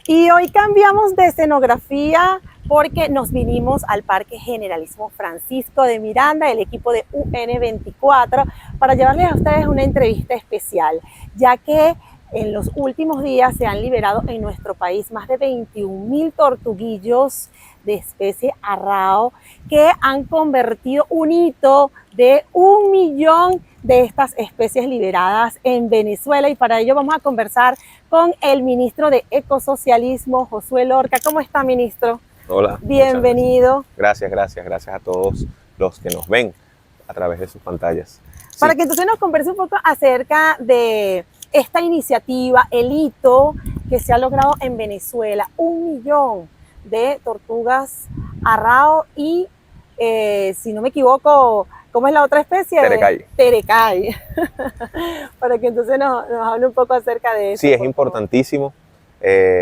Y hoy cambiamos de escenografía porque nos vinimos al Parque Generalísimo Francisco de Miranda, el equipo de UN24, para llevarles a ustedes una entrevista especial, ya que en los últimos días se han liberado en nuestro país más de 21.000 tortuguillos de especie arrao que han convertido un hito de 1.000.000 de estas especies liberadas en Venezuela, y para ello vamos a conversar con el ministro de Ecosocialismo, Josué Lorca. ¿Cómo está, ministro? Hola. Bienvenido. Gracias a todos los que nos ven a través de sus pantallas. Para que entonces nos converse un poco acerca de esta iniciativa, el hito que se ha logrado en Venezuela, 1.000.000 de tortugas arrao y, si no me equivoco, ¿cómo es la otra especie? Terecay. Terecay. Para que entonces nos hable un poco acerca de eso. Sí, es importantísimo.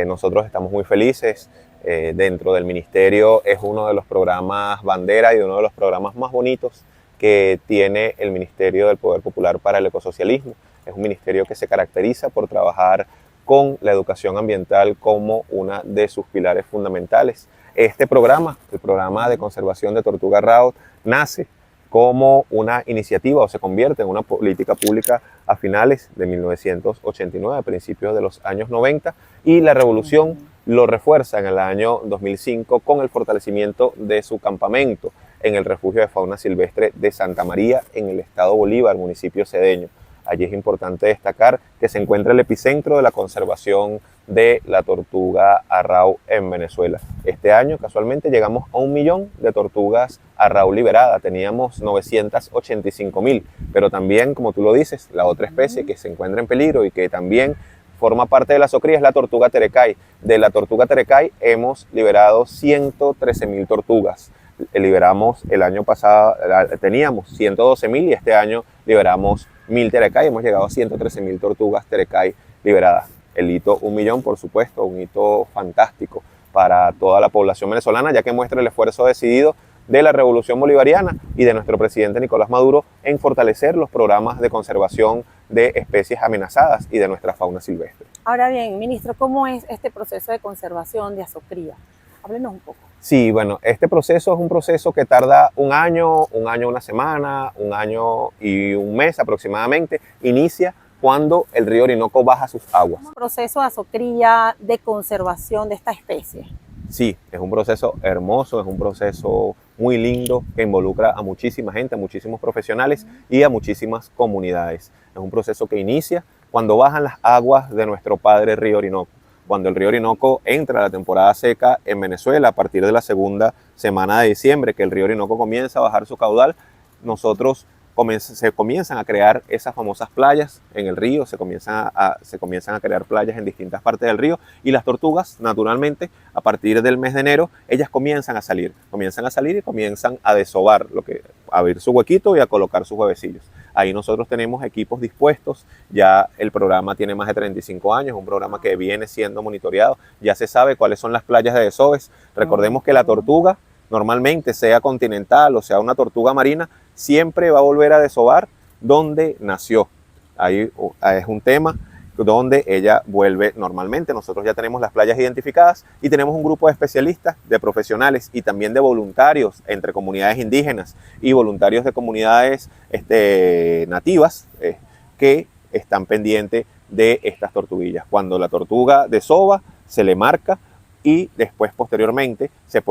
Nosotros estamos muy felices. Dentro del ministerio es uno de los programas bandera y uno de los programas más bonitos que tiene el Ministerio del Poder Popular para el Ecosocialismo. Es un ministerio que se caracteriza por trabajar con la educación ambiental como una de sus pilares fundamentales. Este programa, el programa de conservación de tortuga arrao, nace como una iniciativa o se convierte en una política pública a finales de 1989, a principios de los años 90, y la revolución lo refuerza en el año 2005 con el fortalecimiento de su campamento en el refugio de fauna silvestre de Santa María, en el estado Bolívar, municipio Cedeño. Allí es importante destacar que se encuentra el epicentro de la conservación de la tortuga arrao en Venezuela. Este año, casualmente, llegamos a 1.000.000 de tortugas arrao liberadas. Teníamos 985.000, pero también, como tú lo dices, la otra especie que se encuentra en peligro y que también forma parte de la SOCRIA es la tortuga terecay. De la tortuga terecay hemos liberado 113.000 tortugas. Liberamos el año pasado, teníamos 112.000 y este año liberamos 1.000 terecay. Hemos llegado a 113.000 tortugas terecay liberadas. El hito 1.000.000, por supuesto, un hito fantástico para toda la población venezolana, ya que muestra el esfuerzo decidido de la Revolución Bolivariana y de nuestro presidente Nicolás Maduro en fortalecer los programas de conservación de especies amenazadas y de nuestra fauna silvestre. Ahora bien, ministro, ¿cómo es este proceso de conservación de ASOCRIA? Háblenos un poco. Sí, bueno, este proceso es un proceso que tarda un año, una semana, un año y un mes aproximadamente. Inicia cuando el río Orinoco baja sus aguas. ¿Un proceso de ASOCRIA de conservación de esta especie? Sí, es un proceso hermoso, es un proceso muy lindo que involucra a muchísima gente, a muchísimos profesionales y a muchísimas comunidades. Es un proceso que inicia cuando bajan las aguas de nuestro padre río Orinoco. Cuando el río Orinoco entra a la temporada seca en Venezuela, a partir de la segunda semana de diciembre, que el río Orinoco comienza a bajar su caudal, se comienzan a crear esas famosas playas en el río, se comienzan a crear playas en distintas partes del río, y las tortugas, naturalmente, a partir del mes de enero, ellas comienzan a salir y comienzan a desovar, a abrir su huequito y a colocar sus huevecillos. Ahí nosotros tenemos equipos dispuestos, ya el programa tiene más de 35 años, un programa que viene siendo monitoreado, ya se sabe cuáles son las playas de desoves. Recordemos que la tortuga, normalmente sea continental o sea una tortuga marina, siempre va a volver a desovar donde nació. Ahí es un tema donde ella vuelve normalmente. Nosotros ya tenemos las playas identificadas y tenemos un grupo de especialistas, de profesionales y también de voluntarios entre comunidades indígenas y voluntarios de comunidades nativas que están pendientes de estas tortuguillas. Cuando la tortuga desova, se le marca y después, posteriormente, se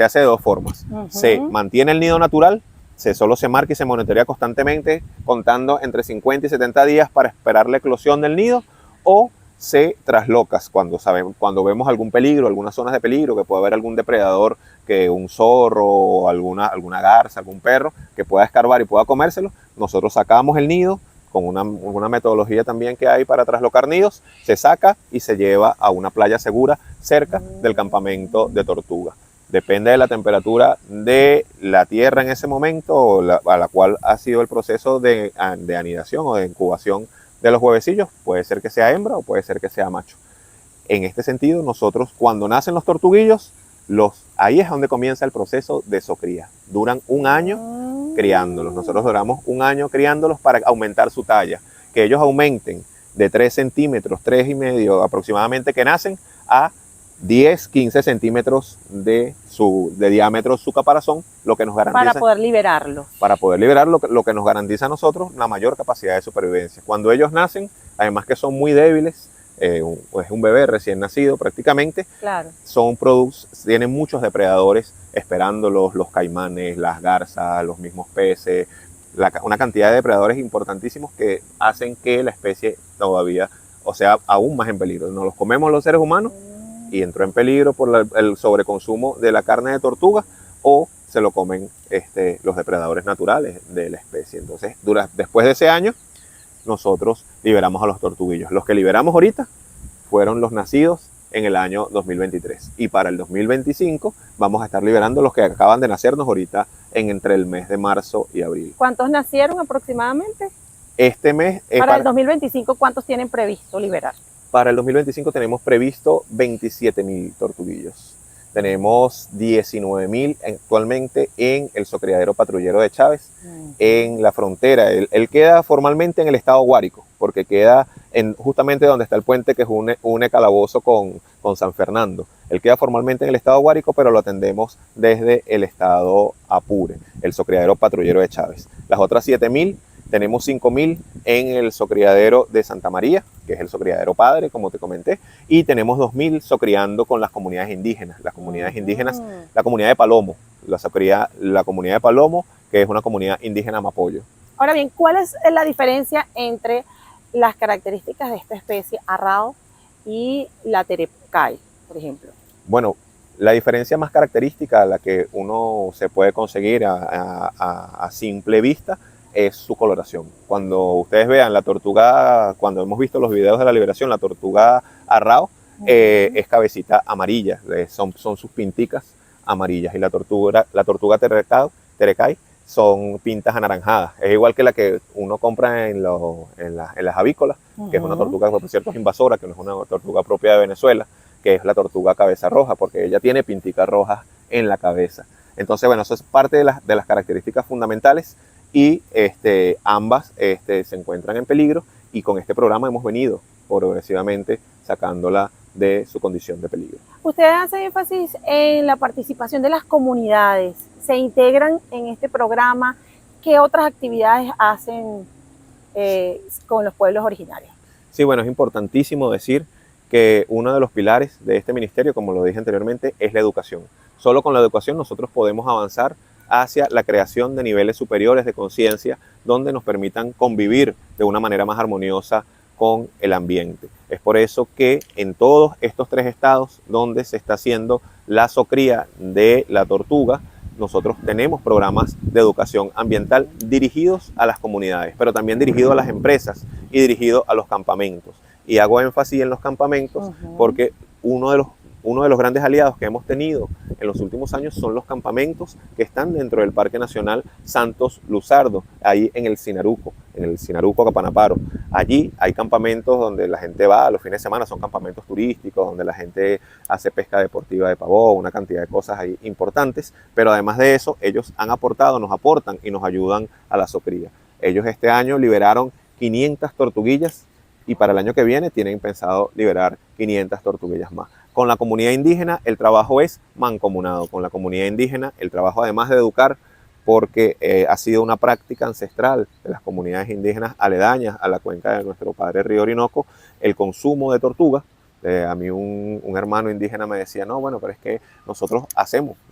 hace de dos formas. Se mantiene el nido natural, solo se marca y se monitorea constantemente, contando entre 50 y 70 días para esperar la eclosión del nido, o se trasloca cuando vemos algún peligro, algunas zonas de peligro, que puede haber algún depredador, que un zorro o alguna garza, algún perro que pueda escarbar y pueda comérselo. Nosotros sacamos el nido con una metodología también que hay para traslocar nidos, se saca y se lleva a una playa segura cerca del campamento de tortuga. Depende de la temperatura de la tierra en ese momento, a la cual ha sido el proceso de anidación o de incubación de los huevecillos. Puede ser que sea hembra o puede ser que sea macho. En este sentido, nosotros, cuando nacen los tortuguillos, ahí es donde comienza el proceso de zocría. Duran un año criándolos. Nosotros duramos un año criándolos para aumentar su talla. Que ellos aumenten de 3 centímetros, 3,5 aproximadamente que nacen, a 10, 15 centímetros de diámetro su caparazón, lo que nos garantiza... Para poder liberarlo. Para poder liberar lo que nos garantiza a nosotros la mayor capacidad de supervivencia. Cuando ellos nacen, además que son muy débiles, es un bebé recién nacido prácticamente, claro. Tienen muchos depredadores esperándolos, los caimanes, las garzas, los mismos peces, una cantidad de depredadores importantísimos que hacen que la especie todavía, o sea, aún más en peligro. Nos los comemos los seres humanos y entró en peligro por el sobreconsumo de la carne de tortuga, o se lo comen los depredadores naturales de la especie. Entonces, después de ese año, nosotros liberamos a los tortuguillos. Los que liberamos ahorita fueron los nacidos en el año 2023. Y para el 2025 vamos a estar liberando los que acaban de nacernos ahorita entre el mes de marzo y abril. ¿Cuántos nacieron aproximadamente? Este mes... Para el 2025, ¿cuántos tienen previsto liberar? Para el 2025 tenemos previsto 27.000 tortuguillos. Tenemos 19.000 actualmente en el Zocriadero Patrullero de Chávez, en la frontera. Él queda formalmente en el estado Guárico, porque queda justamente donde está el puente que une Calabozo con San Fernando. Él queda formalmente en el estado Guárico, pero lo atendemos desde el estado Apure, el Zocriadero Patrullero de Chávez. Las otras 7.000, tenemos 5.000 en el Zocriadero de Santa María, que es el Zocriadero Padre, como te comenté, y tenemos 2.000 zocriando con las comunidades indígenas. Las comunidades indígenas, la comunidad de Palomo, la comunidad de Palomo, que es una comunidad indígena Mapoyo. Ahora bien, ¿cuál es la diferencia entre las características de esta especie arrao y la terecay, por ejemplo? Bueno, la diferencia más característica, la que uno se puede conseguir a simple vista, es su coloración. Cuando ustedes vean la tortuga, cuando hemos visto los videos de la liberación, la tortuga arrao es cabecita amarilla, son sus pinticas amarillas, y la tortuga terecay son pintas anaranjadas. Es igual que la que uno compra en las avícolas, que es una tortuga, por cierto, es invasora, que no es una tortuga propia de Venezuela, que es la tortuga cabeza roja, porque ella tiene pinticas rojas en la cabeza. Entonces, bueno, eso es parte de las características fundamentales, y ambas se encuentran en peligro, y con este programa hemos venido progresivamente sacándola de su condición de peligro. Ustedes hacen énfasis en la participación de las comunidades. ¿Se integran en este programa? ¿Qué otras actividades hacen con los pueblos originarios? Sí, bueno, es importantísimo decir que uno de los pilares de este ministerio, como lo dije anteriormente, es la educación. Solo con la educación nosotros podemos avanzar hacia la creación de niveles superiores de conciencia, donde nos permitan convivir de una manera más armoniosa con el ambiente. Es por eso que en todos estos 3 estados donde se está haciendo la zocría de la tortuga, nosotros tenemos programas de educación ambiental dirigidos a las comunidades, pero también dirigidos a las empresas y dirigidos a los campamentos. Y hago énfasis en los campamentos porque uno de los grandes aliados que hemos tenido en los últimos años son los campamentos que están dentro del Parque Nacional Santos Luzardo, ahí en el Sinaruco Capanaparo. Allí hay campamentos donde la gente va a los fines de semana, son campamentos turísticos, donde la gente hace pesca deportiva de pavón, una cantidad de cosas ahí importantes, pero además de eso, ellos han aportado, nos aportan y nos ayudan a la zocría. Ellos este año liberaron 500 tortuguillas, y para el año que viene tienen pensado liberar 500 tortuguillas más. Con la comunidad indígena el trabajo es mancomunado. Con la comunidad indígena el trabajo, además de educar, porque ha sido una práctica ancestral de las comunidades indígenas aledañas a la cuenca de nuestro padre río Orinoco, el consumo de tortugas. A mí un hermano indígena me decía, no, bueno, pero es que nosotros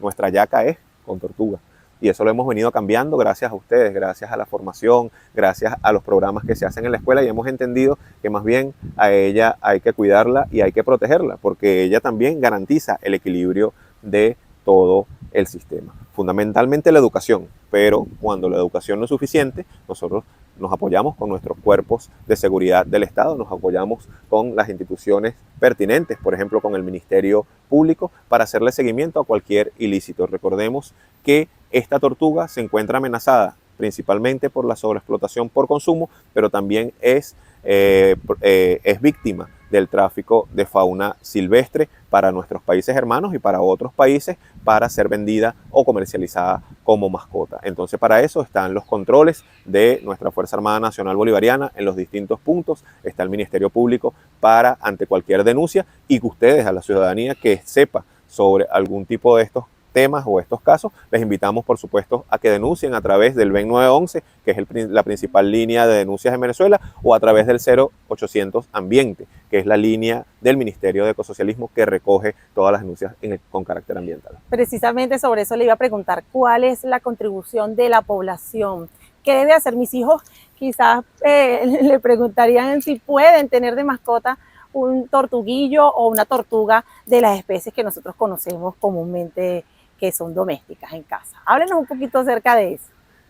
nuestra yaca es con tortuga. Y eso lo hemos venido cambiando gracias a ustedes, gracias a la formación, gracias a los programas que se hacen en la escuela, y hemos entendido que más bien a ella hay que cuidarla y hay que protegerla, porque ella también garantiza el equilibrio de todo el sistema. Fundamentalmente la educación, pero cuando la educación no es suficiente, nosotros nos apoyamos con nuestros cuerpos de seguridad del Estado, nos apoyamos con las instituciones pertinentes, por ejemplo con el Ministerio Público, para hacerle seguimiento a cualquier ilícito. Recordemos que esta tortuga se encuentra amenazada principalmente por la sobreexplotación por consumo, pero también es es víctima del tráfico de fauna silvestre para nuestros países hermanos y para otros países para ser vendida o comercializada como mascota. Entonces, para eso están los controles de nuestra Fuerza Armada Nacional Bolivariana en los distintos puntos, está el Ministerio Público para ante cualquier denuncia y que ustedes, a la ciudadanía que sepa sobre algún tipo de estos temas o estos casos, les invitamos por supuesto a que denuncien a través del VEN 911, que es la principal línea de denuncias en Venezuela, o a través del 0800 Ambiente, que es la línea del Ministerio de Ecosocialismo que recoge todas las denuncias con carácter ambiental. Precisamente sobre eso le iba a preguntar, ¿cuál es la contribución de la población? ¿Qué debe hacer mis hijos? Quizás le preguntarían si pueden tener de mascota un tortuguillo o una tortuga de las especies que nosotros conocemos comúnmente que son domésticas en casa. Háblenos un poquito acerca de eso.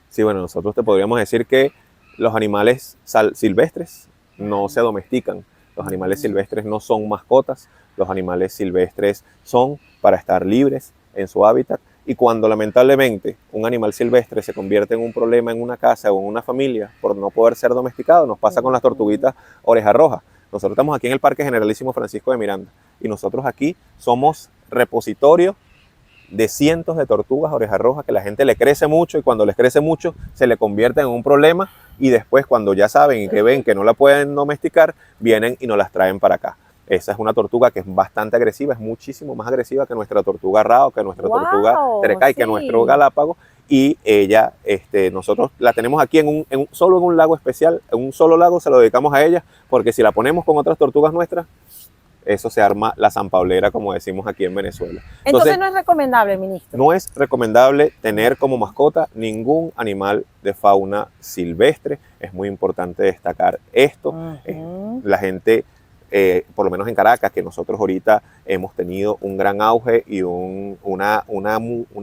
Sí, bueno, nosotros te podríamos decir que los animales silvestres no se domestican. Los animales silvestres no son mascotas. Los animales silvestres son para estar libres en su hábitat. Y cuando lamentablemente un animal silvestre se convierte en un problema en una casa o en una familia por no poder ser domesticado, nos pasa con las tortuguitas oreja roja. Nosotros estamos aquí en el Parque Generalísimo Francisco de Miranda y nosotros aquí somos repositorio de cientos de tortugas oreja roja que la gente le crece mucho y cuando les crece mucho se le convierte en un problema y después cuando ya saben y que ven que no la pueden domesticar, vienen y nos las traen para acá. Esa es una tortuga que es bastante agresiva, es muchísimo más agresiva que nuestra tortuga rao, que nuestra tortuga trecay, que nuestro galápago. Y ella, nosotros la tenemos aquí solo en un lago especial, en un solo lago se lo dedicamos a ella, porque si la ponemos con otras tortugas nuestras, eso se arma la zampaulera, como decimos aquí en Venezuela. Entonces no es recomendable, ministro. No es recomendable tener como mascota ningún animal de fauna silvestre. Es muy importante destacar esto. La gente, por lo menos en Caracas, que nosotros ahorita hemos tenido un gran auge y una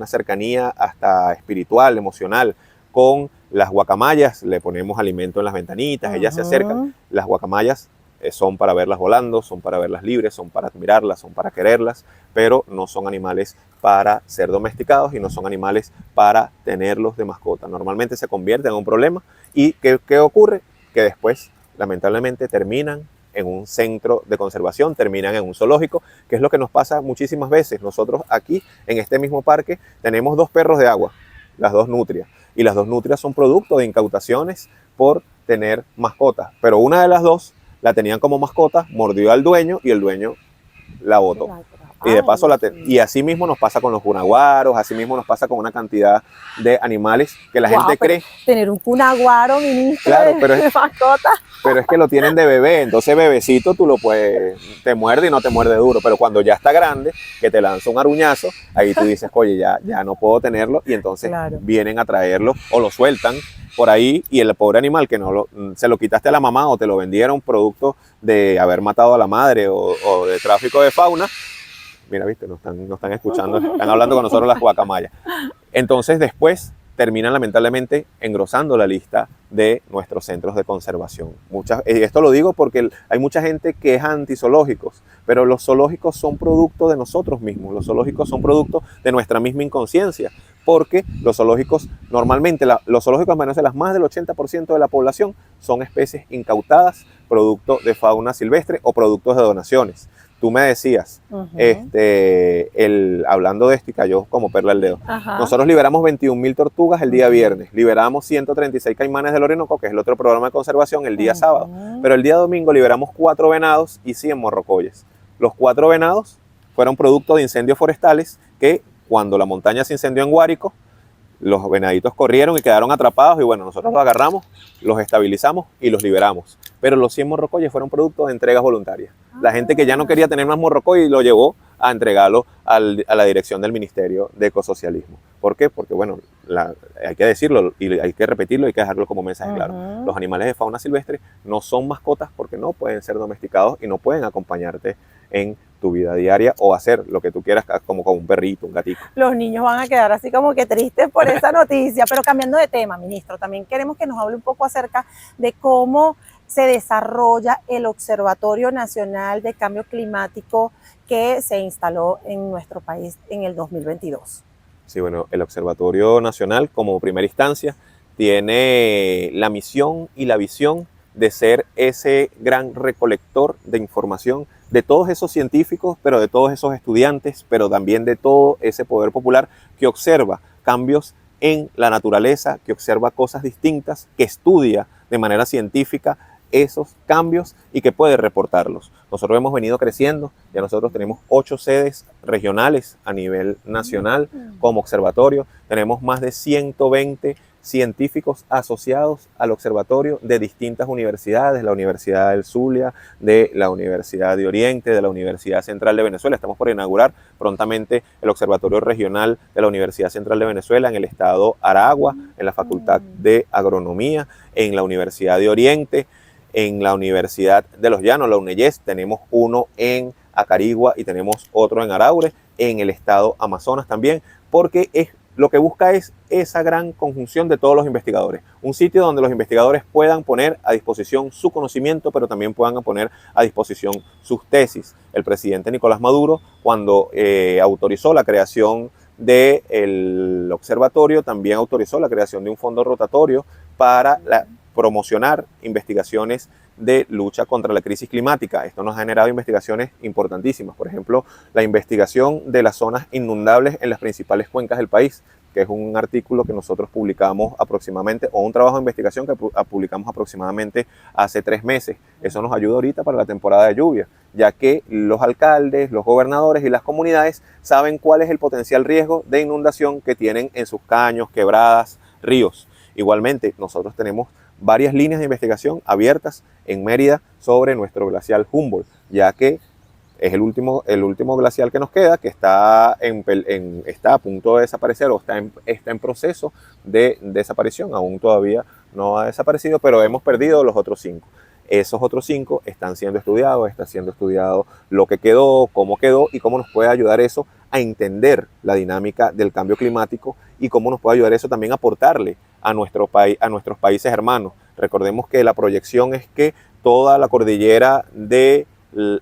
cercanía hasta espiritual, emocional, con las guacamayas. Le ponemos alimento en las ventanitas, ellas se acercan. Las guacamayas son para verlas volando, son para verlas libres, son para admirarlas, son para quererlas, pero no son animales para ser domesticados y no son animales para tenerlos de mascota. Normalmente se convierten en un problema y ¿qué ocurre? Que después, lamentablemente, terminan en un centro de conservación, terminan en un zoológico, que es lo que nos pasa muchísimas veces. Nosotros aquí, en este mismo parque, tenemos 2 perros de agua, las 2 nutrias, y las 2 nutrias son producto de incautaciones por tener mascotas, pero una de las 2 la tenían como mascota, mordió al dueño y el dueño la botó. Y de paso, y así mismo nos pasa con los cunaguaros, así mismo nos pasa con una cantidad de animales que la gente cree. Tener un cunaguaro, ministro, claro, de mascota. Pero es que lo tienen de bebé, entonces bebecito tú lo puedes, te muerde y no te muerde duro, pero cuando ya está grande, que te lanza un aruñazo, ahí tú dices, oye, ya no puedo tenerlo, y entonces vienen a traerlo o lo sueltan por ahí y el pobre animal que se lo quitaste a la mamá o te lo vendieron producto de haber matado a la madre o de tráfico de fauna. Mira, viste, no están escuchando, están hablando con nosotros las guacamayas. Entonces después terminan lamentablemente engrosando la lista de nuestros centros de conservación. Esto lo digo porque hay mucha gente que es antizoológicos, pero los zoológicos son producto de nosotros mismos, los zoológicos son producto de nuestra misma inconsciencia, porque los zoológicos, normalmente los zoológicos en Venezuela, más del 80% de la población son especies incautadas, producto de fauna silvestre o productos de donaciones. Tú me decías, hablando de esto y cayó como perla al dedo. Nosotros liberamos 21.000 tortugas el día viernes, liberamos 136 caimanes del Orinoco, que es el otro programa de conservación, el día sábado, pero el día domingo liberamos 4 venados y 100 morrocoyes. Los 4 venados fueron producto de incendios forestales que cuando la montaña se incendió en Guárico, los venaditos corrieron y quedaron atrapados y bueno, nosotros los agarramos, los estabilizamos y los liberamos. Pero los 100 morrocoyes fueron producto de entregas voluntarias. La gente que ya no quería tener más morrocoy lo llevó a entregarlo a la dirección del Ministerio de Ecosocialismo. ¿Por qué? Porque bueno, hay que decirlo y hay que repetirlo, hay que dejarlo como mensaje claro. Los animales de fauna silvestre no son mascotas porque no pueden ser domesticados y no pueden acompañarte en tu vida diaria o hacer lo que tú quieras como con un perrito, un gatito. Los niños van a quedar así como que tristes por esa noticia, pero cambiando de tema, ministro, también queremos que nos hable un poco acerca de cómo se desarrolla el Observatorio Nacional de Cambio Climático que se instaló en nuestro país en el 2022. Sí, bueno, el Observatorio Nacional como primera instancia tiene la misión y la visión de ser ese gran recolector de información de todos esos científicos, pero de todos esos estudiantes, pero también de todo ese poder popular que observa cambios en la naturaleza, que observa cosas distintas, que estudia de manera científica esos cambios y que puede reportarlos. Nosotros hemos venido creciendo, ya nosotros tenemos 8 sedes regionales a nivel nacional como observatorio, tenemos más de 120 científicos asociados al observatorio de distintas universidades, la Universidad del Zulia, de la Universidad de Oriente, de la Universidad Central de Venezuela. Estamos por inaugurar prontamente el Observatorio Regional de la Universidad Central de Venezuela en el estado Aragua, en la Facultad de Agronomía, en la Universidad de Oriente, en la Universidad de los Llanos, la UNEYES. Tenemos uno en Acarigua y tenemos otro en Araure, en el estado Amazonas también, porque lo que busca es esa gran conjunción de todos los investigadores. Un sitio donde los investigadores puedan poner a disposición su conocimiento, pero también puedan poner a disposición sus tesis. El presidente Nicolás Maduro, cuando autorizó la creación del observatorio, también autorizó la creación de un fondo rotatorio para promocionar investigaciones de lucha contra la crisis climática. Esto nos ha generado investigaciones importantísimas. Por ejemplo, la investigación de las zonas inundables en las principales cuencas del país, que es un artículo que nosotros publicamos aproximadamente, o un trabajo de investigación que publicamos aproximadamente hace 3 meses. Eso nos ayuda ahorita para la temporada de lluvia, ya que los alcaldes, los gobernadores y las comunidades saben cuál es el potencial riesgo de inundación que tienen en sus caños, quebradas, ríos. Igualmente, nosotros tenemos varias líneas de investigación abiertas en Mérida sobre nuestro glacial Humboldt, ya que es el último glacial que nos queda, que está a punto de desaparecer o está en proceso de desaparición. Aún todavía no ha desaparecido, pero hemos perdido los otros 5. Esos otros 5 están siendo estudiados, está siendo estudiado lo que quedó, cómo quedó y cómo nos puede ayudar eso a entender la dinámica del cambio climático y cómo nos puede ayudar eso también a aportarle a nuestros países hermanos. Recordemos que la proyección es que toda la cordillera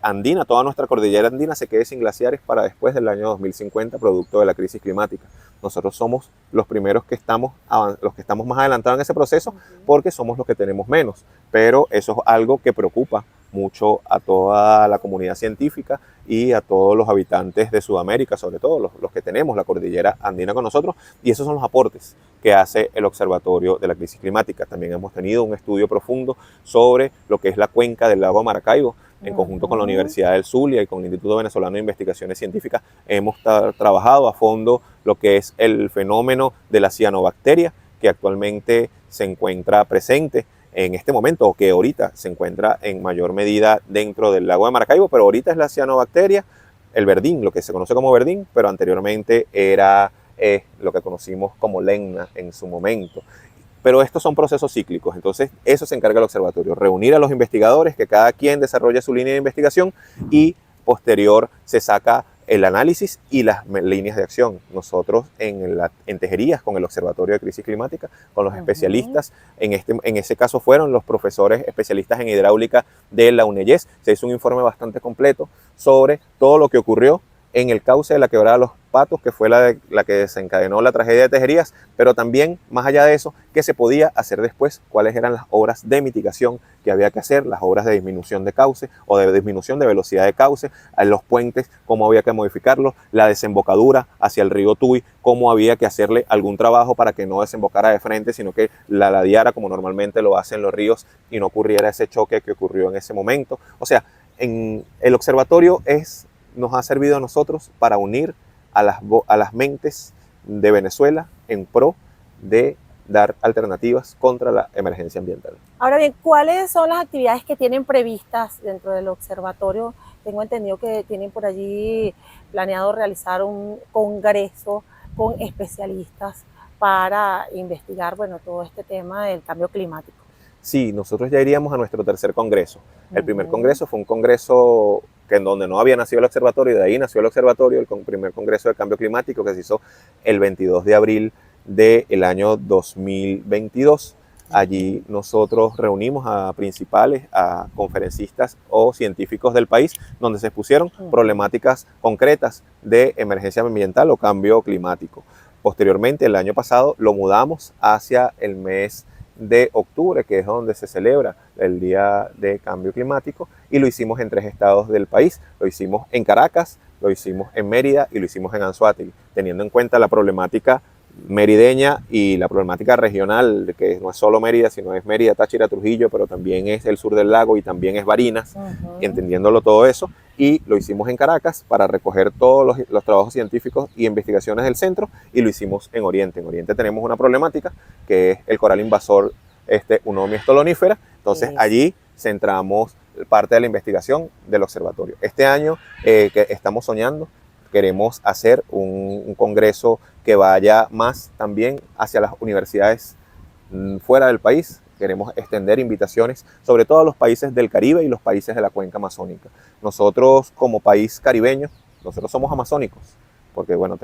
andina, toda nuestra cordillera andina se quede sin glaciares para después del año 2050, producto de la crisis climática. Nosotros somos los primeros que estamos más adelantados en ese proceso porque somos los que tenemos menos, pero eso es algo que preocupa mucho a toda la comunidad científica y a todos los habitantes de Sudamérica, sobre todo los que tenemos la cordillera andina con nosotros, y esos son los aportes que hace el Observatorio de la Crisis Climática. También hemos tenido un estudio profundo sobre lo que es la cuenca del lago Maracaibo, en conjunto con la Universidad del Zulia y con el Instituto Venezolano de Investigaciones Científicas. Hemos trabajado a fondo lo que es el fenómeno de la cianobacteria, que actualmente se encuentra presente en este momento, o que ahorita se encuentra en mayor medida dentro del lago de Maracaibo, pero ahorita es la cianobacteria, el verdín, lo que se conoce como verdín, pero anteriormente era lo que conocimos como lemna en su momento. Pero estos son procesos cíclicos, entonces eso se encarga el observatorio, reunir a los investigadores, que cada quien desarrolle su línea de investigación y posterior se saca el análisis y las líneas de acción. Nosotros en Tejerías, con el Observatorio de Crisis Climática, con los especialistas, en ese caso fueron los profesores especialistas en hidráulica de la UNEYES, se hizo un informe bastante completo sobre todo lo que ocurrió en el cauce de la quebrada Los Patos, que fue la que desencadenó la tragedia de Tejerías, pero también, más allá de eso, qué se podía hacer después, cuáles eran las obras de mitigación que había que hacer, las obras de disminución de cauce o de disminución de velocidad de cauce, los puentes, cómo había que modificarlos, la desembocadura hacia el río Tuy, cómo había que hacerle algún trabajo para que no desembocara de frente, sino que la ladeara como normalmente lo hacen los ríos y no ocurriera ese choque que ocurrió en ese momento. O sea, el observatorio nos ha servido a nosotros para unir a las mentes de Venezuela en pro de dar alternativas contra la emergencia ambiental. Ahora bien, ¿cuáles son las actividades que tienen previstas dentro del observatorio? Tengo entendido que tienen por allí planeado realizar un congreso con especialistas para investigar, bueno, todo este tema del cambio climático. Sí, nosotros ya iríamos a nuestro 3er congreso. El primer congreso fue un congreso en donde no había nacido el observatorio, y de ahí nació el observatorio, el primer congreso de cambio climático que se hizo el 22 de abril del año 2022. Allí nosotros reunimos a principales, a conferencistas o científicos del país, donde se expusieron problemáticas concretas de emergencia ambiental o cambio climático. Posteriormente, el año pasado, lo mudamos hacia el mes de octubre, que es donde se celebra el Día de Cambio Climático, y lo hicimos en 3 estados del país. Lo hicimos en Caracas, lo hicimos en Mérida y lo hicimos en Anzoátegui, teniendo en cuenta la problemática merideña y la problemática regional, que no es solo Mérida, sino es Mérida, Táchira, Trujillo, pero también es el sur del lago y también es Barinas, entendiéndolo todo eso. Y lo hicimos en Caracas para recoger todos los trabajos científicos y investigaciones del centro, y lo hicimos en Oriente. En Oriente tenemos una problemática que es el coral invasor Eunomia stolonifera. Entonces allí centramos parte de la investigación del observatorio. Este año que estamos soñando, queremos hacer un congreso que vaya más también hacia las universidades fuera del país. Queremos extender invitaciones, sobre todo a los países del Caribe y los países de la cuenca amazónica. Nosotros, como país caribeño, nosotros somos amazónicos, porque bueno,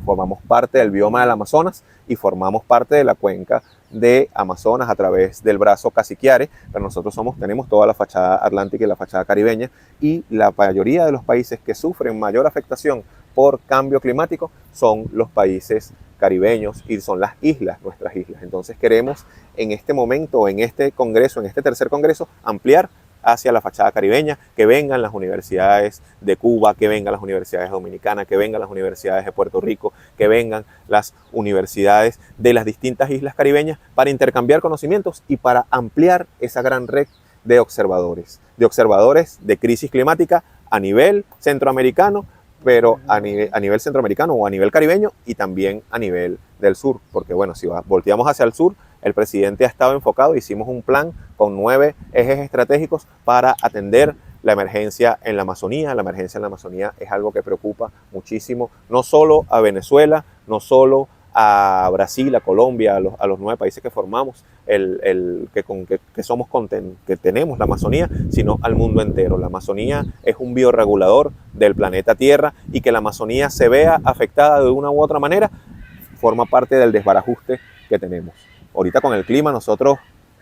formamos parte del bioma del Amazonas y formamos parte de la cuenca de Amazonas a través del brazo Cassiquiare, pero nosotros tenemos toda la fachada atlántica y la fachada caribeña, y la mayoría de los países que sufren mayor afectación por cambio climático son los países caribeños y son las islas, nuestras islas. Entonces queremos en este momento, en este congreso, en este tercer congreso, ampliar hacia la fachada caribeña, que vengan las universidades de Cuba, que vengan las universidades dominicanas, que vengan las universidades de Puerto Rico, que vengan las universidades de las distintas islas caribeñas para intercambiar conocimientos y para ampliar esa gran red de observadores de crisis climática a nivel centroamericano, pero a nivel centroamericano o a nivel caribeño y también a nivel del sur, porque bueno, si volteamos hacia el sur, el presidente ha estado enfocado, hicimos un plan con 9 ejes estratégicos para atender la emergencia en la Amazonía. La emergencia en la Amazonía es algo que preocupa muchísimo, no solo a Venezuela, no solo a Brasil, a Colombia, a los 9 países que formamos, que tenemos la Amazonía, sino al mundo entero. La Amazonía es un biorregulador del planeta Tierra, y que la Amazonía se vea afectada de una u otra manera forma parte del desbarajuste que tenemos. Ahorita con el clima nosotros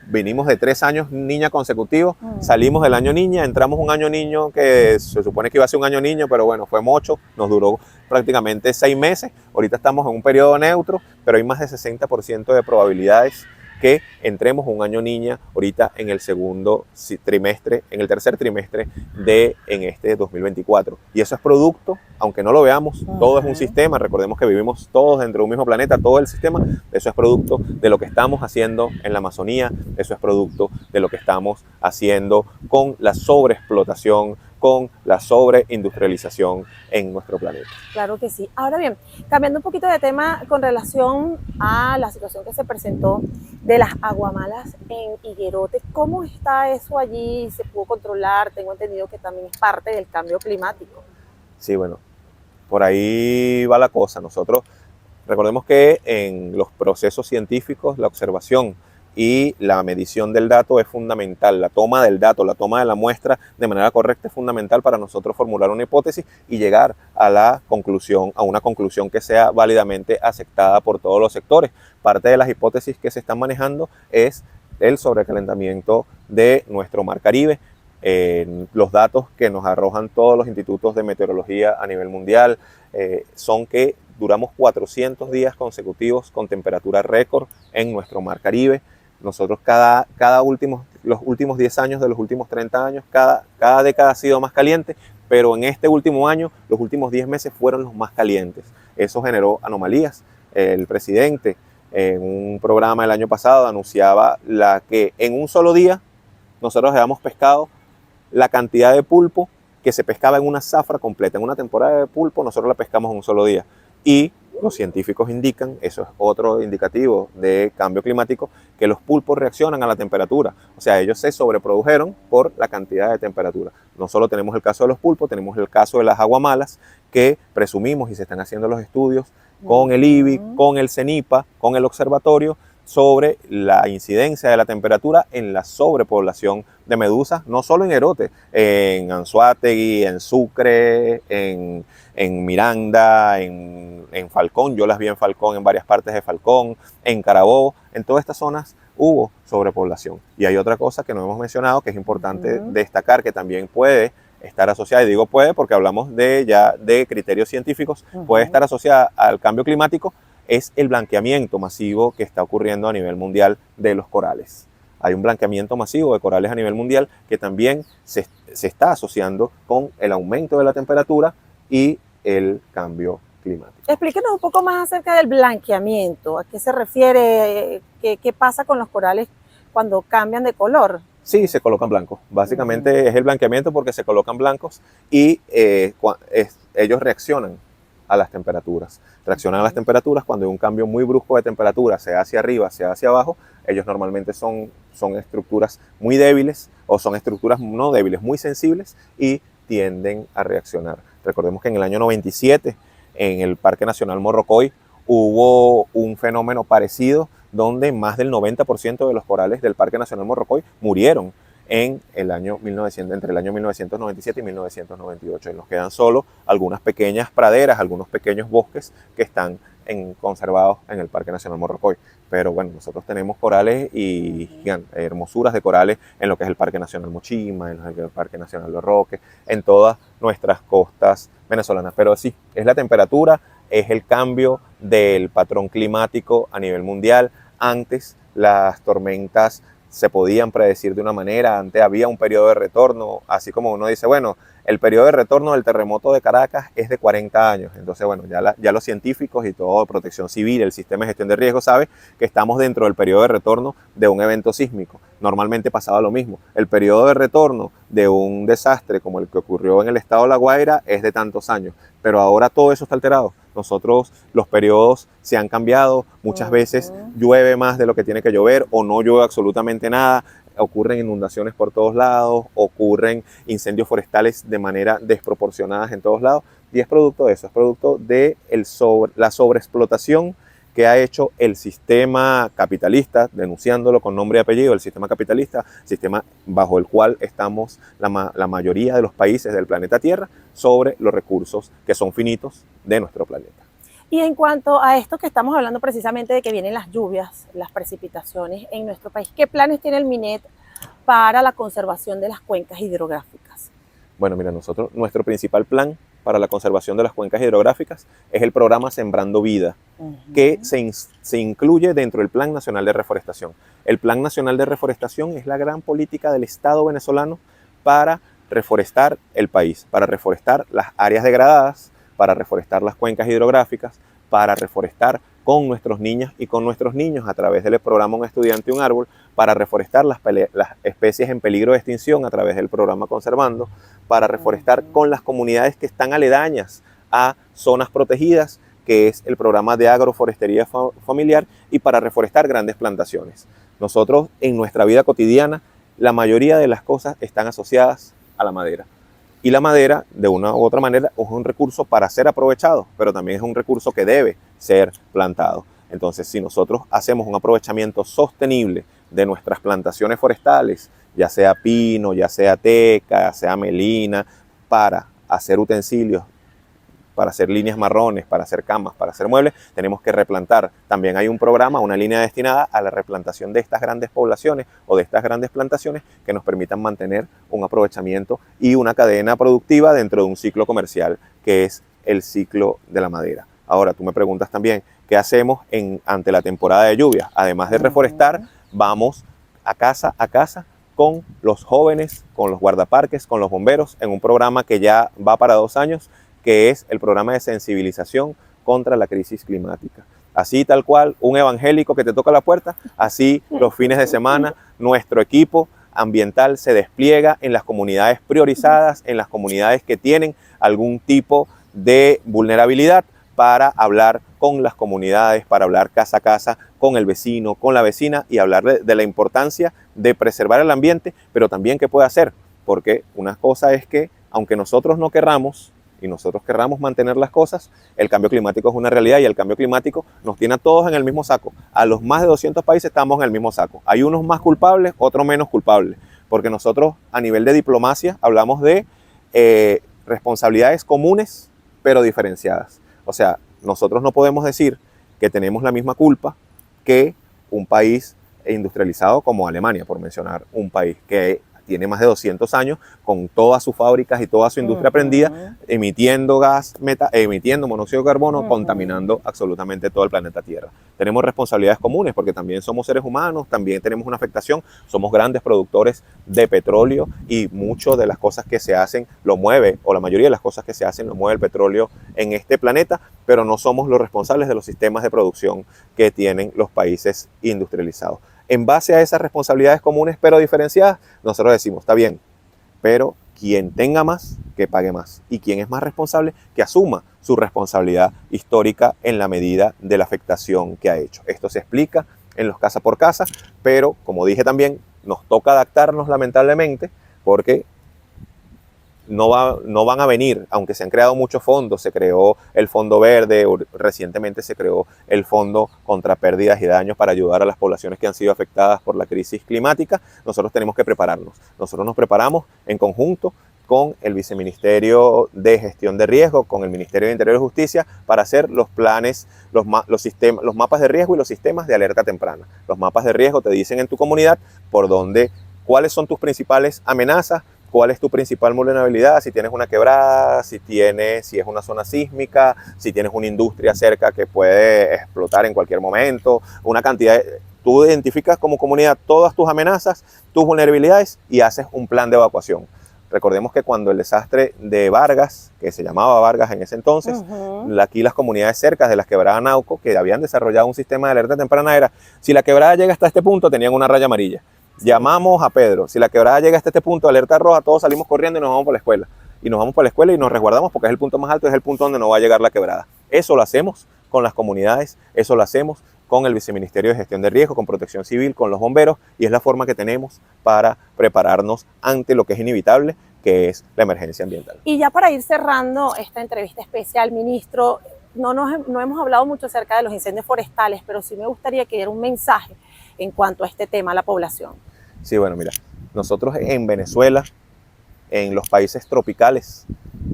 vinimos de 3 años niña consecutivos, salimos del año niña, entramos un año niño que se supone que iba a ser un año niño, pero bueno, fue mucho, nos duró prácticamente 6 meses. Ahorita estamos en un periodo neutro, pero hay más de 60% de probabilidades que entremos un año niña ahorita en el segundo trimestre, en el tercer trimestre en este 2024. Y eso es producto, aunque no lo veamos, todo es un sistema. Recordemos que vivimos todos dentro de un mismo planeta, todo el sistema. Eso es producto de lo que estamos haciendo en la Amazonía, eso es producto de lo que estamos haciendo con la sobreexplotación, con la sobreindustrialización en nuestro planeta. Claro que sí. Ahora bien, cambiando un poquito de tema con relación a la situación que se presentó de las aguamalas en Higuerote, ¿cómo está eso allí? ¿Se pudo controlar? Tengo entendido que también es parte del cambio climático. Sí, bueno, por ahí va la cosa. Nosotros recordemos que en los procesos científicos la observación y la medición del dato es fundamental. La toma del dato, la toma de la muestra de manera correcta es fundamental para nosotros formular una hipótesis y llegar a una conclusión que sea válidamente aceptada por todos los sectores. Parte de las hipótesis que se están manejando es el sobrecalentamiento de nuestro mar Caribe. Los datos que nos arrojan todos los institutos de meteorología a nivel mundial son que duramos 400 días consecutivos con temperatura récord en nuestro mar Caribe. Nosotros los últimos 10 años de los últimos 30 años, cada década ha sido más caliente, pero en este último año, los últimos 10 meses fueron los más calientes. Eso generó anomalías. El presidente en un programa el año pasado anunciaba que en un solo día nosotros habíamos pescado la cantidad de pulpo que se pescaba en una zafra completa. En una temporada de pulpo nosotros la pescamos en un solo día. Y los científicos indican, eso es otro indicativo de cambio climático, que los pulpos reaccionan a la temperatura. O sea, ellos se sobreprodujeron por la cantidad de temperatura. No solo tenemos el caso de los pulpos, tenemos el caso de las aguamalas, que presumimos y se están haciendo los estudios con el IBI, con el CENIPA, con el observatorio, sobre la incidencia de la temperatura en la sobrepoblación de medusas, no solo en Higuerote, en Anzoátegui, en Sucre, en Miranda, en Falcón. Yo las vi en Falcón, en varias partes de Falcón, en Carabobo. En todas estas zonas hubo sobrepoblación. Y hay otra cosa que no hemos mencionado, que es importante destacar, que también puede estar asociada, y digo puede porque hablamos de criterios científicos, puede estar asociada al cambio climático, es el blanqueamiento masivo que está ocurriendo a nivel mundial de los corales. Hay un blanqueamiento masivo de corales a nivel mundial que también se está asociando con el aumento de la temperatura y el cambio climático. Explíquenos un poco más acerca del blanqueamiento. ¿A qué se refiere? ¿Qué pasa con los corales cuando cambian de color? Sí, se colocan blancos. Básicamente es el blanqueamiento porque se colocan blancos y ellos reaccionan a las temperaturas. Reaccionan a las temperaturas cuando hay un cambio muy brusco de temperatura, sea hacia arriba, sea hacia abajo. Ellos normalmente son estructuras muy débiles o son estructuras no débiles, muy sensibles y tienden a reaccionar. Recordemos que en el año 97 en el Parque Nacional Morrocoy hubo un fenómeno parecido donde más del 90% de los corales del Parque Nacional Morrocoy murieron en el año 1900, entre el año 1997 y 1998. Y nos quedan solo algunas pequeñas praderas, algunos pequeños bosques que están conservados en el Parque Nacional Morrocoy. Pero bueno, nosotros tenemos corales y hermosuras de corales en lo que es el Parque Nacional Mochima, en el Parque Nacional Los Roques, en todas nuestras costas venezolanas. Pero sí, es la temperatura, es el cambio del patrón climático a nivel mundial. Antes las tormentas se podían predecir de una manera, antes había un periodo de retorno, así como uno dice, bueno, el periodo de retorno del terremoto de Caracas es de 40 años, entonces bueno, ya los científicos y todo, Protección Civil, el sistema de gestión de riesgo sabe que estamos dentro del periodo de retorno de un evento sísmico. Normalmente pasaba lo mismo, el periodo de retorno de un desastre como el que ocurrió en el estado de La Guaira es de tantos años, pero ahora todo eso está alterado. Nosotros, los periodos se han cambiado, muchas veces llueve más de lo que tiene que llover o no llueve absolutamente nada, ocurren inundaciones por todos lados, ocurren incendios forestales de manera desproporcionada en todos lados, y es producto de eso, es producto de la sobreexplotación que ha hecho el sistema capitalista, denunciándolo con nombre y apellido, el sistema capitalista, sistema bajo el cual estamos la mayoría de los países del planeta Tierra, sobre los recursos que son finitos de nuestro planeta. Y en cuanto a esto que estamos hablando precisamente de que vienen las lluvias, las precipitaciones en nuestro país, ¿qué planes tiene el MINET para la conservación de las cuencas hidrográficas? Bueno, mira, nuestro principal plan para la conservación de las cuencas hidrográficas es el programa Sembrando Vida, que se incluye dentro del Plan Nacional de Reforestación. El Plan Nacional de Reforestación es la gran política del Estado venezolano para reforestar el país, para reforestar las áreas degradadas, para reforestar las cuencas hidrográficas, para reforestar con nuestros niñas y con nuestros niños a través del programa Un Estudiante, un Árbol, para reforestar las especies en peligro de extinción a través del programa Conservando, para reforestar con las comunidades que están aledañas a zonas protegidas, que es el programa de agroforestería familiar, y para reforestar grandes plantaciones. Nosotros en nuestra vida cotidiana, la mayoría de las cosas están asociadas a la madera. Y la madera, de una u otra manera, es un recurso para ser aprovechado, pero también es un recurso que debe ser plantado. Entonces, si nosotros hacemos un aprovechamiento sostenible de nuestras plantaciones forestales, ya sea pino, ya sea teca, ya sea melina, para hacer utensilios, para hacer líneas marrones, para hacer camas, para hacer muebles, tenemos que replantar. También hay un programa, una línea destinada a la replantación de estas grandes poblaciones o de estas grandes plantaciones que nos permitan mantener un aprovechamiento y una cadena productiva dentro de un ciclo comercial, que es el ciclo de la madera. Ahora, tú me preguntas también, ¿qué hacemos ante la temporada de lluvias? Además de reforestar, vamos a casa con los jóvenes, con los guardaparques, con los bomberos, en un programa que ya va para 2 años, que es el programa de sensibilización contra la crisis climática. Así tal cual, un evangélico que te toca la puerta, así los fines de semana nuestro equipo ambiental se despliega en las comunidades priorizadas, en las comunidades que tienen algún tipo de vulnerabilidad, para hablar con las comunidades, para hablar casa a casa con el vecino, con la vecina, y hablar de la importancia de preservar el ambiente, pero también qué puede hacer, porque una cosa es que aunque nosotros no querramos, y nosotros querramos mantener las cosas, el cambio climático es una realidad y el cambio climático nos tiene a todos en el mismo saco. A los más de 200 países estamos en el mismo saco. Hay unos más culpables, otros menos culpables, porque nosotros a nivel de diplomacia hablamos de responsabilidades comunes pero diferenciadas. O sea, nosotros no podemos decir que tenemos la misma culpa que un país industrializado como Alemania, por mencionar un país, que tiene más de 200 años con todas sus fábricas y toda su industria prendida, emitiendo emitiendo monóxido de carbono, contaminando absolutamente todo el planeta Tierra. Tenemos responsabilidades comunes porque también somos seres humanos, también tenemos una afectación, somos grandes productores de petróleo y mucho de las cosas que se hacen lo mueve, o la mayoría de las cosas que se hacen lo mueve el petróleo en este planeta, pero no somos los responsables de los sistemas de producción que tienen los países industrializados. En base a esas responsabilidades comunes pero diferenciadas, nosotros decimos, está bien, pero quien tenga más, que pague más. Y quien es más responsable, que asuma su responsabilidad histórica en la medida de la afectación que ha hecho. Esto se explica en los casa por casa, pero como dije también, nos toca adaptarnos lamentablemente porque no van a venir, aunque se han creado muchos fondos, se creó el Fondo Verde, recientemente se creó el Fondo contra Pérdidas y Daños para ayudar a las poblaciones que han sido afectadas por la crisis climática. Nosotros tenemos que prepararnos. Nosotros nos preparamos en conjunto con el Viceministerio de Gestión de Riesgo, con el Ministerio de Interior y Justicia, para hacer los planes, los mapas de riesgo y los sistemas de alerta temprana. Los mapas de riesgo te dicen en tu comunidad cuáles son tus principales amenazas, cuál es tu principal vulnerabilidad, si tienes una quebrada, si es una zona sísmica, si tienes una industria cerca que puede explotar en cualquier momento, una cantidad tú identificas como comunidad todas tus amenazas, tus vulnerabilidades y haces un plan de evacuación. Recordemos que cuando el desastre de Vargas, que se llamaba Vargas en ese entonces, aquí las comunidades cercas de las quebradas Nauco, que habían desarrollado un sistema de alerta temprana, era, si la quebrada llega hasta este punto, tenían una raya amarilla. Llamamos a Pedro, si la quebrada llega hasta este punto, alerta roja, todos salimos corriendo y nos vamos para la escuela. Y nos vamos para la escuela y nos resguardamos porque es el punto más alto, es el punto donde no va a llegar la quebrada. Eso lo hacemos con las comunidades, eso lo hacemos con el Viceministerio de Gestión de Riesgo, con Protección Civil, con los bomberos, y es la forma que tenemos para prepararnos ante lo que es inevitable, que es la emergencia ambiental. Y ya para ir cerrando esta entrevista especial, ministro, no hemos hablado mucho acerca de los incendios forestales, pero sí me gustaría que diera un mensaje en cuanto a este tema a la población. Sí, bueno, mira, nosotros en Venezuela, en los países tropicales,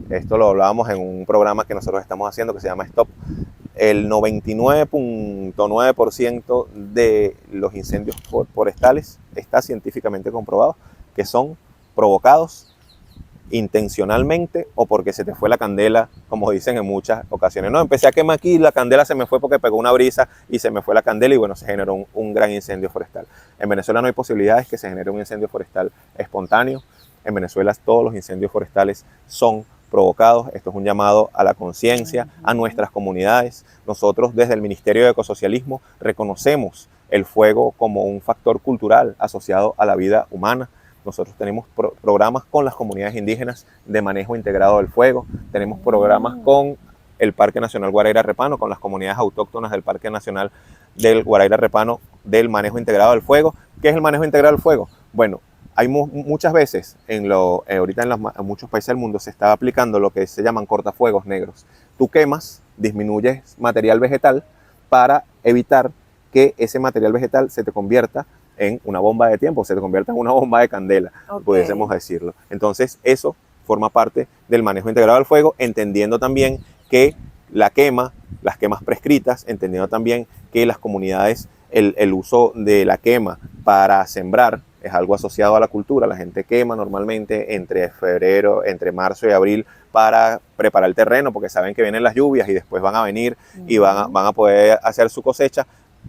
esto lo hablábamos en un programa que nosotros estamos haciendo que se llama Stop, el 99.9% de los incendios forestales está científicamente comprobado que son provocados intencionalmente o porque se te fue la candela, como dicen en muchas ocasiones. No, empecé a quemar aquí, la candela se me fue porque pegó una brisa y se me fue la candela y bueno, se generó un gran incendio forestal. En Venezuela no hay posibilidades que se genere un incendio forestal espontáneo. En Venezuela todos los incendios forestales son provocados. Esto es un llamado a la conciencia, a nuestras comunidades. Nosotros desde el Ministerio de Ecosocialismo reconocemos el fuego como un factor cultural asociado a la vida humana. Nosotros tenemos programas con las comunidades indígenas de manejo integrado del fuego. Tenemos programas con el Parque Nacional Guaraíra Repano, con las comunidades autóctonas del Parque Nacional del Guaraíra Repano del manejo integrado del fuego. ¿Qué es el manejo integrado del fuego? Bueno, hay muchas veces, ahorita en muchos países del mundo se está aplicando lo que se llaman cortafuegos negros. Tú quemas, disminuyes material vegetal para evitar que ese material vegetal se te convierta en una bomba de tiempo, se te convierta en una bomba de candela, pudiésemos decirlo. Entonces eso forma parte del manejo integrado del fuego, entendiendo también que las quemas prescritas, entendiendo también que las comunidades, el uso de la quema para sembrar es algo asociado a la cultura. La gente quema normalmente entre marzo y abril para preparar el terreno porque saben que vienen las lluvias y después van a venir y van a poder hacer su cosecha.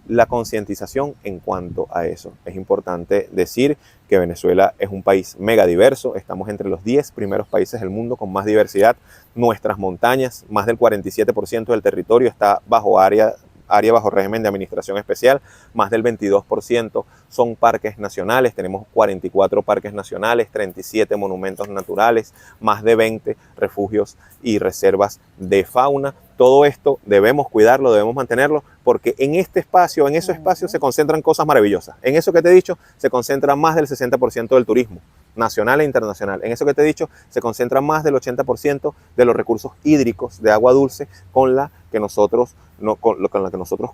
La concientización en cuanto a eso. Es importante decir que Venezuela es un país mega diverso, estamos entre los 10 primeros países del mundo con más diversidad. Nuestras montañas, más del 47% del territorio está bajo área bajo régimen de administración especial, más del 22% son parques nacionales, tenemos 44 parques nacionales, 37 monumentos naturales, más de 20 refugios y reservas de fauna. Todo esto debemos cuidarlo, debemos mantenerlo, porque en esos espacios se concentran cosas maravillosas. En eso que te he dicho, se concentra más del 60% del turismo, nacional e internacional. En eso que te he dicho, se concentra más del 80% de los recursos hídricos de agua dulce con la que nosotros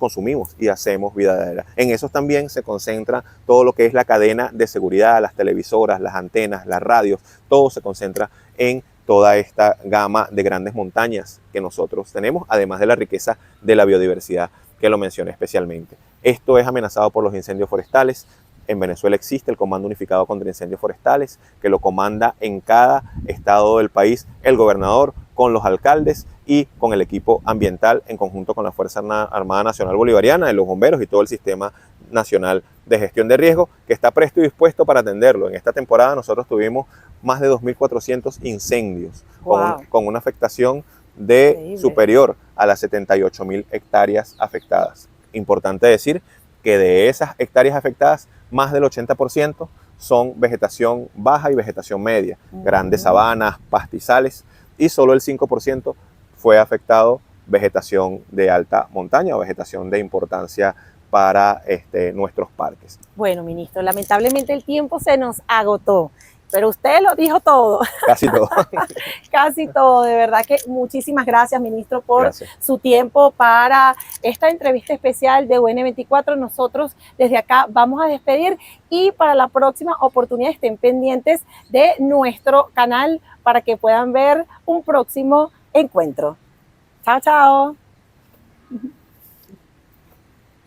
consumimos y hacemos vida. En esos también se concentra todo lo que es la cadena de seguridad, las televisoras, las antenas, las radios, todo se concentra en toda esta gama de grandes montañas que nosotros tenemos, además de la riqueza de la biodiversidad que lo mencioné especialmente. Esto es amenazado por los incendios forestales. En Venezuela existe el Comando Unificado contra Incendios Forestales, que lo comanda en cada estado del país el gobernador, con los alcaldes y con el equipo ambiental en conjunto con la Fuerza Armada Nacional Bolivariana, de los bomberos y todo el sistema nacional de gestión de riesgo, que está presto y dispuesto para atenderlo. En esta temporada nosotros tuvimos más de 2.400 incendios, Wow. con una afectación de Increíble. superior a las 78.000 hectáreas afectadas. Importante decir que de esas hectáreas afectadas, más del 80% son vegetación baja y vegetación media, grandes sabanas, pastizales, y solo el 5% fue afectado vegetación de alta montaña o vegetación de importancia para nuestros parques. Bueno, ministro, lamentablemente el tiempo se nos agotó, pero usted lo dijo todo, Casi todo. casi todo. De verdad que muchísimas gracias, ministro, por Gracias. su tiempo para esta entrevista especial de UN24. Nosotros desde acá vamos a despedir y para la próxima oportunidad estén pendientes de nuestro canal para que puedan ver un próximo encuentro. Chao, chao.